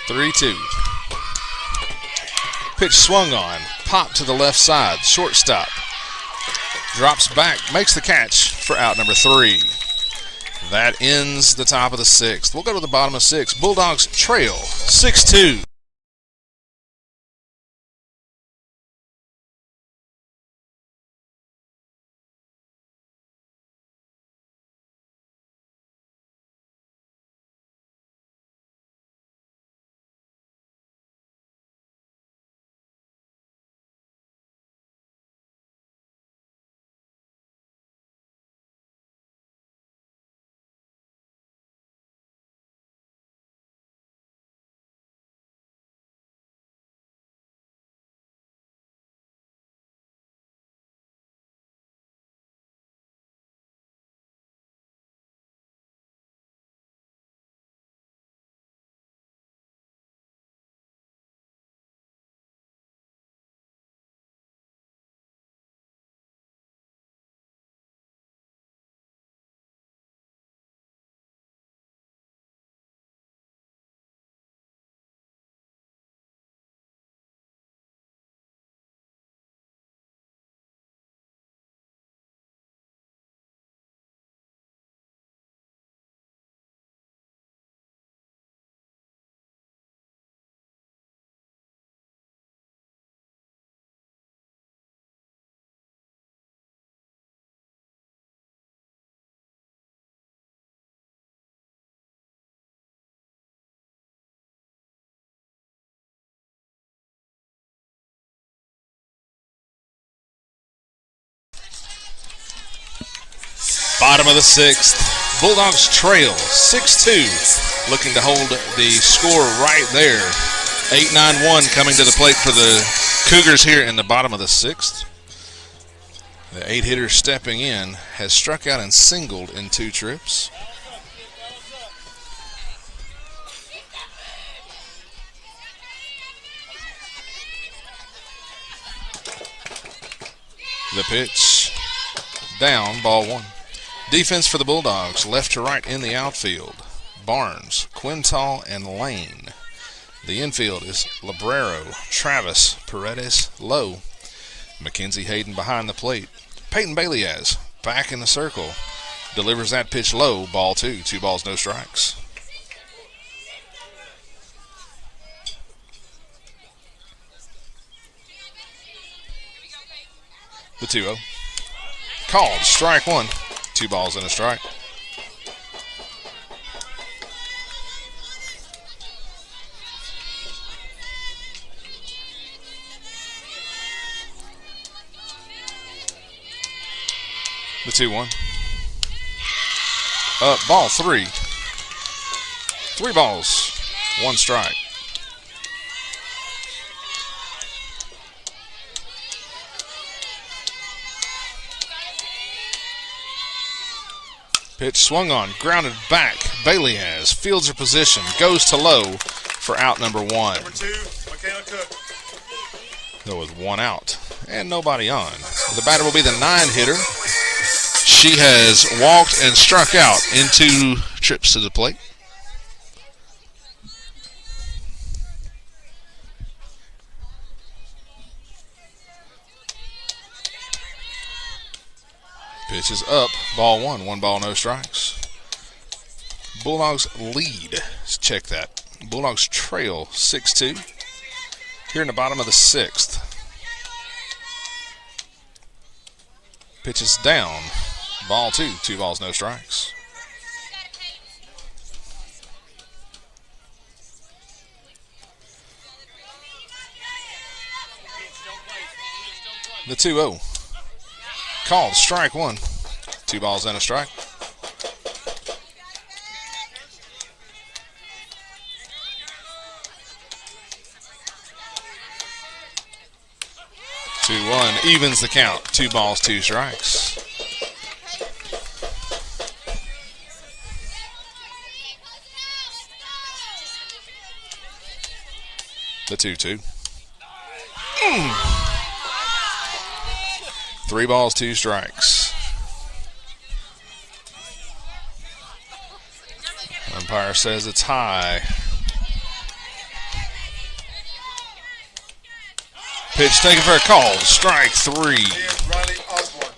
Three-two. Pitch swung on, popped to the left side, shortstop. Drops back, makes the catch for out number 3. That ends the top of the 6th. We'll go to the bottom of 6. Bulldogs trail 6-2. Bottom of the sixth. Bulldogs trail 6-2. Looking to hold the score right there. 8-9-1 coming to the plate for the Cougars here in the bottom of the sixth. The 8-hitter stepping in has struck out and singled in 2 trips. The pitch down, ball 1. Defense for the Bulldogs, left to right in the outfield. Barnes, Quintal, and Lane. The infield is Librero, Travis, Paredes, Lowe. Mackenzie Hayden behind the plate. Peyton Baileyaz back in the circle. Delivers that pitch low, ball 2. 2 balls, no strikes. The 2-0. Called, strike 1. 2 balls and a strike. The 2-1. Up, ball 3. 3 balls, 1 strike. Pitch swung on, grounded back. Bailey has fields her position, goes to low for out number 1. Number 2, Michaela Cook. There was 1 out and nobody on. The batter will be the 9-hitter. She has walked and struck out in 2 trips to the plate. Pitch is up, ball 1. 1 ball, no strikes. Bulldogs lead. Let's check that. Bulldogs trail 6-2. Here in the bottom of the 6th. Pitch is down. Ball 2. 2 balls, no strikes. The 2-0. Called, strike 1. 2 balls and a strike. Two 1 evens the count. 2 balls, 2 strikes. The 2-2. 3 balls, 2 strikes. Umpire says it's high. Pitch taken for a call. Strike 3. Riley Osborne.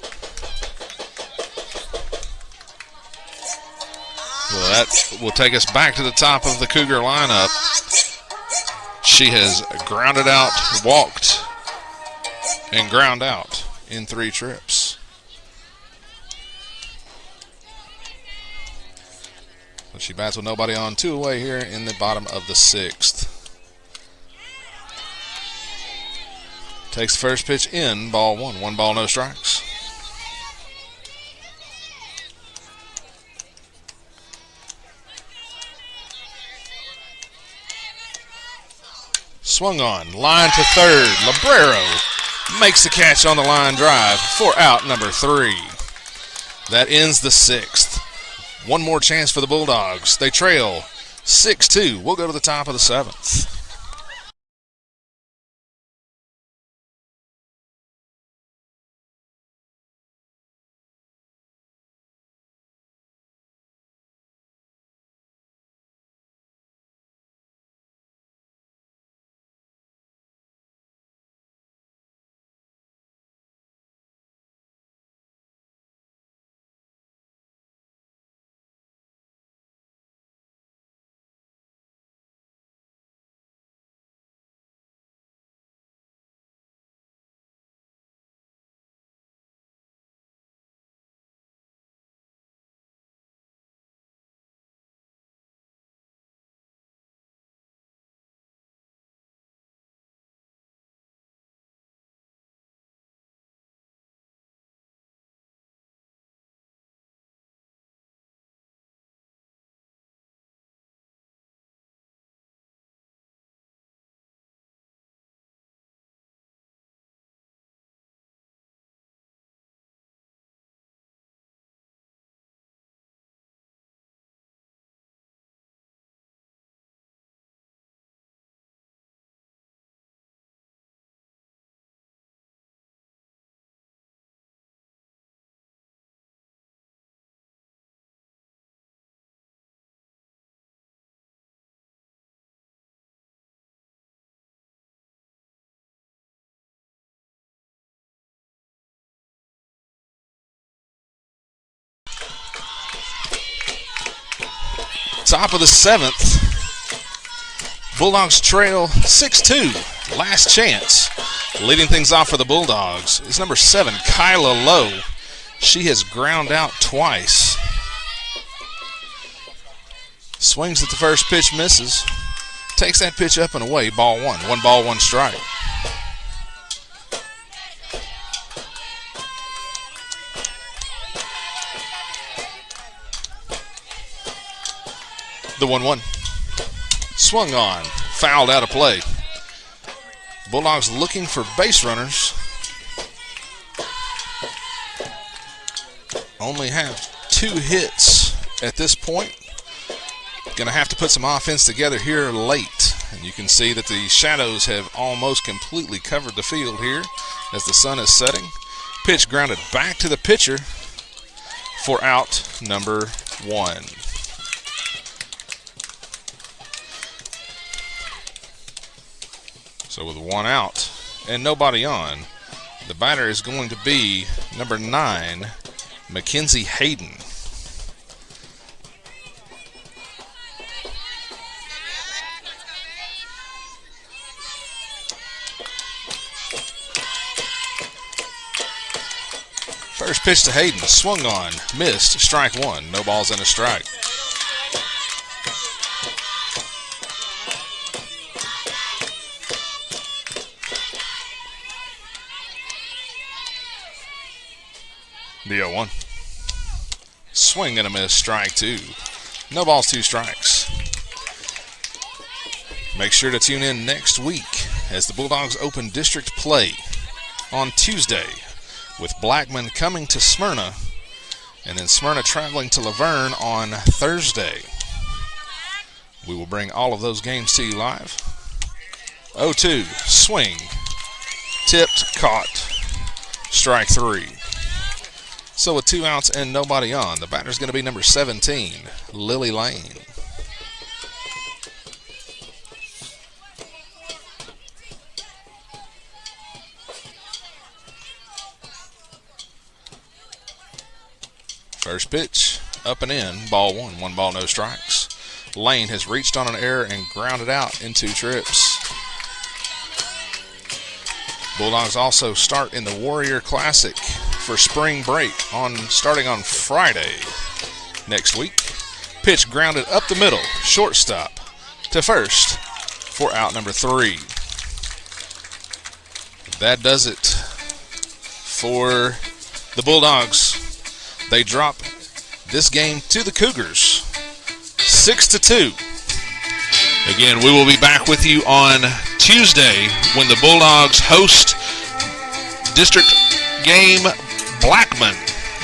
Well, that will take us back to the top of the Cougar lineup. She has grounded out, walked, and ground out in 3 trips. So she bats with nobody on, 2 away here in the bottom of the 6th. Takes the first pitch in, ball 1. 1 ball, no strikes. Swung on, line to third. Librero makes the catch on the line drive for out number 3. That ends the 6th. 1 more chance for the Bulldogs. They trail 6-2. We'll go to the top of the 7th. Top of the 7th. Bulldogs trail 6-2. Last chance. Leading things off for the Bulldogs is number 7, Kyla Lowe. She has ground out twice. Swings at the first pitch, misses. Takes that pitch up and away, ball one. 1 ball, 1 strike. The 1-1. Swung on, fouled out of play. Bulldogs looking for base runners. Only have 2 hits at this point. Going to have to put some offense together here late. And you can see that the shadows have almost completely covered the field here as the sun is setting. Pitch grounded back to the pitcher for out number 1. So with 1 out and nobody on, the batter is going to be number 9, Mackenzie Hayden. First pitch to Hayden, swung on, missed, strike 1, no balls and a strike. The 0-1. Swing and a miss, strike 2. No balls, 2 strikes. Make sure to tune in next week as the Bulldogs open district play on Tuesday with Blackman coming to Smyrna and then Smyrna traveling to Laverne on Thursday. We will bring all of those games to you live. 0-2, swing, tipped, caught, strike 3. So with 2 outs and nobody on, the batter's going to be number 17, Lily Lane. First pitch, up and in, ball 1, 1 ball, no strikes. Lane has reached on an error and grounded out in 2 trips. Bulldogs also start in the Warrior Classic for spring break starting on Friday next week. Pitch grounded up the middle, shortstop to first for out number 3. That does it for the Bulldogs. They drop this game to the Cougars 6-2. Again, we will be back with you on Tuesday when the Bulldogs host district game Blackman.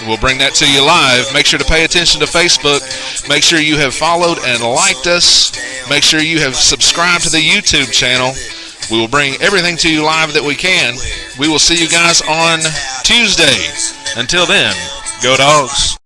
We'll bring that to you live. Make sure to pay attention to Facebook. Make sure you have followed and liked us. Make sure you have subscribed to the YouTube channel. We will bring everything to you live that we can. We will see you guys on Tuesday. Until then, go Dogs.